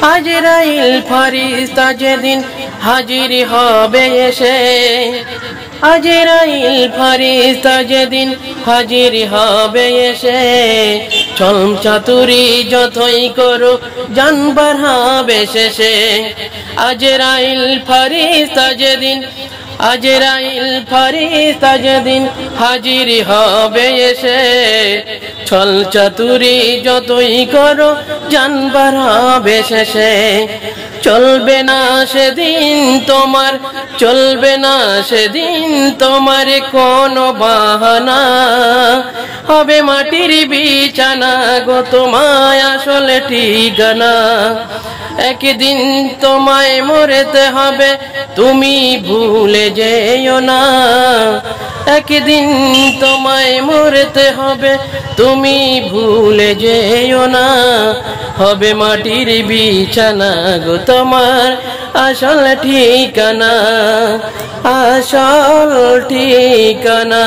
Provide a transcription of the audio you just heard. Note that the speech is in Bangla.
আজরাইল ফেরেশতা যেদিন হাজির হবে এসে, আজরাইল ফেরেশতা যেদিন হাজির হবে এসে, ছল চাতুরি যতই করো জান বাড়াবে শেষে। আজরাইল ফেরেশতা যেদিন, আজরাইল ফেরেশতা যেদিন হাজির হবে এসে, ছল চাতুরি যতই করো জান বাড়াবে শেষে। চলবে না সেদিন তোমার, চলবে না সেদিন তোমার কোনো বাহানা, হবে মাটির বিছানা গো তোমায় আসল ঠিকানা। একদিন তোমায় মরতে হবে তুমি ভুলে যেও না, একদিন তোমায় মরতে হবে তুমি ভুলে যেও না, হবে মাটির বিছানা গো তোমার আসল ঠিকানা, আসল ঠিকানা।